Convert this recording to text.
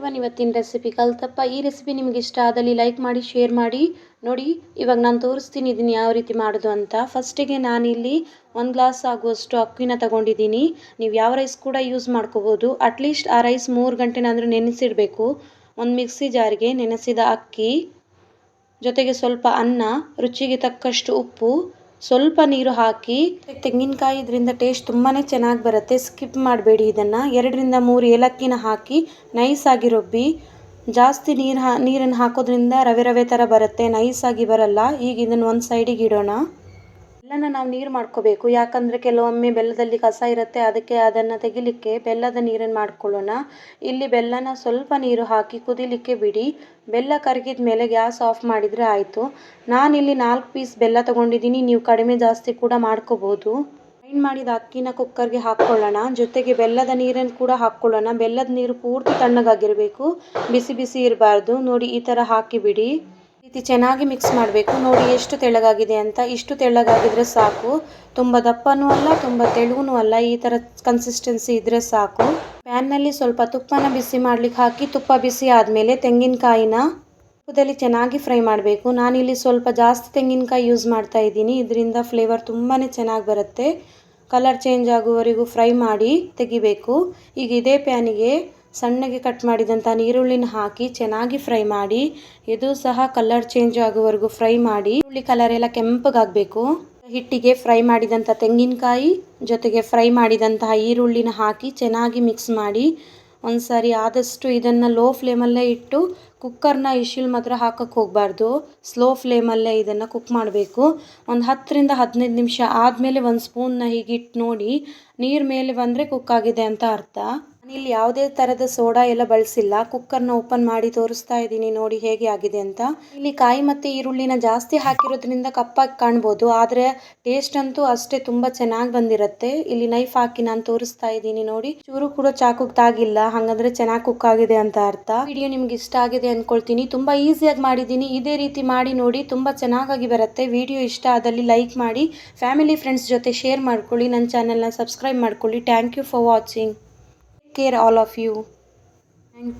Everyone, ಇವತ್ತಿನ recipe ಕಲ್ತಪ್ಪ. ಈ recipe ನಿಮಗೆ ಇಷ್ಟ ಆದಲ್ಲಿ ಲೈಕ್ ಮಾಡಿ, ಶೇರ್ ಮಾಡಿ. ನೋಡಿ, ಇವಾಗ ನಾನು ತೋರಿಸ್ತೀನಿ ಇದನ್ನು ಯಾವ ರೀತಿ ಮಾಡೋದು ಅಂತ. ಫಸ್ಟಿಗೆ ನಾನಿಲ್ಲಿ 1 ಗ್ಲಾಸ್ ಆಗುವಷ್ಟು ಅಕ್ಕಿನ ತಗೊಂಡಿದ್ದೀನಿ. ನೀವು ಯಾವ ರೈಸ್ ಕೂಡ ಯೂಸ್ ಮಾಡ್ಕೋಬೋದು. ಅಟ್ಲೀಸ್ಟ್ ಆ ರೈಸ್ 3 ಗಂಟೆನಾದರೂ ನೆನೆಸಿಡಬೇಕು. ಒಂದು ಮಿಕ್ಸಿ ಜಾರಿಗೆ ನೆನೆಸಿದ ಅಕ್ಕಿ ಜೊತೆಗೆ ಸ್ವಲ್ಪ ಅನ್ನ, ರುಚಿಗೆ ತಕ್ಕಷ್ಟು ಉಪ್ಪು, ಸ್ವಲ್ಪ ನೀರು ಹಾಕಿ, ತೆಂಗಿನಕಾಯಿ ಇದರಿಂದ ಟೇಸ್ಟ್ ತುಂಬಾ ಚೆನ್ನಾಗಿ ಬರುತ್ತೆ. ಸ್ಕಿಪ್ ಮಾಡಬೇಡಿ. ಇದನ್ನು 2 ರಿಂದ 3 ಏಲಕ್ಕಿನ ಹಾಕಿ ನೈಸಾಗಿ ರುಬ್ಬಿ. ಜಾಸ್ತಿ ನೀರನ್ನು ಹಾಕೋದ್ರಿಂದ ರವೆ ರವೆ ಥರ ಬರುತ್ತೆ, ನೈಸಾಗಿ ಬರಲ್ಲ. ಈಗ ಇದನ್ನು ಒಂದು ಸೈಡಿಗೆ ಇಡೋಣ. ಬೆಲ್ಲನ ನಾವು ನೀರು ಮಾಡ್ಕೋಬೇಕು, ಯಾಕಂದರೆ ಕೆಲವೊಮ್ಮೆ ಬೆಲ್ಲದಲ್ಲಿ ಕಸ ಇರುತ್ತೆ. ಅದಕ್ಕೆ ಅದನ್ನು ತೆಗಿಲಿಕ್ಕೆ ಬೆಲ್ಲದ ನೀರನ್ನು ಮಾಡ್ಕೊಳ್ಳೋಣ. ಇಲ್ಲಿ ಬೆಲ್ಲನ ಸ್ವಲ್ಪ ನೀರು ಹಾಕಿ ಕುದಿಲಿಕ್ಕೆ ಬಿಡಿ. ಬೆಲ್ಲ ಕರಗಿದ ಮೇಲೆ ಗ್ಯಾಸ್ ಆಫ್ ಮಾಡಿದರೆ ಆಯಿತು. ನಾನಿಲ್ಲಿ 4 ಪೀಸ್ ಬೆಲ್ಲ ತೊಗೊಂಡಿದ್ದೀನಿ. ನೀವು ಕಡಿಮೆ ಜಾಸ್ತಿ ಕೂಡ ಮಾಡ್ಕೋಬೋದು. ಗ್ರೈಂಡ್ ಮಾಡಿದ ಅಕ್ಕಿನ ಕುಕ್ಕರ್ಗೆ ಹಾಕ್ಕೊಳ್ಳೋಣ. ಜೊತೆಗೆ ಬೆಲ್ಲದ ನೀರನ್ನು ಕೂಡ ಹಾಕ್ಕೊಳ್ಳೋಣ. ಬೆಲ್ಲದ ನೀರು ಪೂರ್ತಿ ತಣ್ಣಗಾಗಿರಬೇಕು, ಬಿಸಿ ಬಿಸಿ ಇರಬಾರ್ದು. ನೋಡಿ, ಈ ಥರ ಹಾಕಿಬಿಡಿ. ಈ ರೀತಿ ಚೆನ್ನಾಗಿ ಮಿಕ್ಸ್ ಮಾಡಬೇಕು. ನೋಡಿ ಎಷ್ಟು ತೆಳ್ಳಗಾಗಿದೆ ಅಂತ. ಇಷ್ಟು ತೆಳ್ಳಗಾಗಿದ್ರೆ ಸಾಕು. ತುಂಬ ದಪ್ಪನೂ ಅಲ್ಲ, ತುಂಬ ತೆಳುವೂ ಅಲ್ಲ. ಈ ಥರ ಕನ್ಸಿಸ್ಟೆನ್ಸಿ ಇದ್ದರೆ ಸಾಕು. ಪ್ಯಾನ್ನಲ್ಲಿ ಸ್ವಲ್ಪ ತುಪ್ಪನ ಬಿಸಿ ಮಾಡ್ಲಿಕ್ಕೆ ಹಾಕಿ, ತುಪ್ಪ ಬಿಸಿ ಆದಮೇಲೆ ತೆಂಗಿನಕಾಯಿನ ತುಪ್ಪದಲ್ಲಿ ಚೆನ್ನಾಗಿ ಫ್ರೈ ಮಾಡಬೇಕು. ನಾನಿಲ್ಲಿ ಸ್ವಲ್ಪ ಜಾಸ್ತಿ ತೆಂಗಿನಕಾಯಿ ಯೂಸ್ ಮಾಡ್ತಾ ಇದ್ದೀನಿ. ಇದರಿಂದ ಫ್ಲೇವರ್ ತುಂಬಾ ಚೆನ್ನಾಗಿ ಬರುತ್ತೆ. ಕಲರ್ ಚೇಂಜ್ ಆಗುವವರೆಗೂ ಫ್ರೈ ಮಾಡಿ ತೆಗಿಬೇಕು. ಈಗ ಇದೇ ಪ್ಯಾನಿಗೆ ಸಣ್ಣಗೆ ಕಟ್ ಮಾಡಿದಂಥ ಈರುಳ್ಳಿನ ಹಾಕಿ ಚೆನ್ನಾಗಿ ಫ್ರೈ ಮಾಡಿ. ಇದು ಸಹ ಕಲರ್ ಚೇಂಜ್ ಆಗುವವರೆಗೂ ಫ್ರೈ ಮಾಡಿ. ಈರುಳ್ಳಿ ಕಲರ್ ಎಲ್ಲ ಕೆಂಪಗಾಗಬೇಕು. ಹಿಟ್ಟಿಗೆ ಫ್ರೈ ಮಾಡಿದಂಥ ತೆಂಗಿನಕಾಯಿ ಜೊತೆಗೆ ಫ್ರೈ ಮಾಡಿದಂತಹ ಈರುಳ್ಳಿನ ಹಾಕಿ ಚೆನ್ನಾಗಿ ಮಿಕ್ಸ್ ಮಾಡಿ. ಒಂದ್ಸರಿ ಆದಷ್ಟು ಇದನ್ನು ಲೋ ಫ್ಲೇಮಲ್ಲೇ ಇಟ್ಟು, ಕುಕ್ಕರ್ನ ವಿಶಿಲ್ ಮಾತ್ರ ಹಾಕಕ್ಕೆ ಹೋಗಬಾರ್ದು. ಸ್ಲೋ ಫ್ಲೇಮಲ್ಲೇ ಇದನ್ನು ಕುಕ್ ಮಾಡಬೇಕು. ಒಂದು 10 ರಿಂದ 15 ನಿಮಿಷ ಆದಮೇಲೆ ಒಂದು ಸ್ಪೂನ್ನ ಹೀಗಿಟ್ಟು ನೋಡಿ. ನೀರು ಮೇಲೆ ಬಂದರೆ ಕುಕ್ ಆಗಿದೆ ಅಂತ ಅರ್ಥ. ನಾನಿಲ್ಲಿ ಯಾವುದೇ ಥರದ ಸೋಡಾ ಎಲ್ಲ ಬಳಸಿಲ್ಲ. ಕುಕ್ಕರ್ನ ಓಪನ್ ಮಾಡಿ ತೋರಿಸ್ತಾ ಇದ್ದೀನಿ, ನೋಡಿ ಹೇಗೆ ಆಗಿದೆ ಅಂತ. ಇಲ್ಲಿ ಕಾಯಿ ಮತ್ತು ಈರುಳ್ಳಿನ ಜಾಸ್ತಿ ಹಾಕಿರೋದ್ರಿಂದ ಕಪ್ಪಾಗಿ ಕಾಣ್ಬೋದು, ಆದರೆ ಟೇಸ್ಟ್ ಅಂತೂ ಅಷ್ಟೇ ತುಂಬ ಚೆನ್ನಾಗಿ ಬಂದಿರುತ್ತೆ. ಇಲ್ಲಿ ನೈಫ್ ಹಾಕಿ ನಾನು ತೋರಿಸ್ತಾ ಇದ್ದೀನಿ, ನೋಡಿ. ಚೂರು ಕೂಡ ಚಾಕುಗೆ ತಾಗಿಲ್ಲ, ಹಾಗಂದ್ರೆ ಚೆನ್ನಾಗಿ ಕುಕ್ ಆಗಿದೆ ಅಂತ ಅರ್ಥ. ವಿಡಿಯೋ ನಿಮ್ಗೆ ಇಷ್ಟ ಆಗಿದೆ ಅಂದ್ಕೊಳ್ತೀನಿ. ತುಂಬ ಈಸಿಯಾಗಿ ಮಾಡಿದ್ದೀನಿ. ಇದೇ ರೀತಿ ಮಾಡಿ ನೋಡಿ, ತುಂಬ ಚೆನ್ನಾಗಿ ಬರುತ್ತೆ. ವಿಡಿಯೋ ಇಷ್ಟ ಆದಲ್ಲಿ ಲೈಕ್ ಮಾಡಿ, ಫ್ಯಾಮಿಲಿ ಫ್ರೆಂಡ್ಸ್ ಜೊತೆ ಶೇರ್ ಮಾಡ್ಕೊಳ್ಳಿ. ನನ್ನ ಚಾನಲ್ನ ಸಬ್ಸ್ಕ್ರೈಬ್ ಮಾಡ್ಕೊಳ್ಳಿ. Thank you for watching. Take care all of you. Thank you.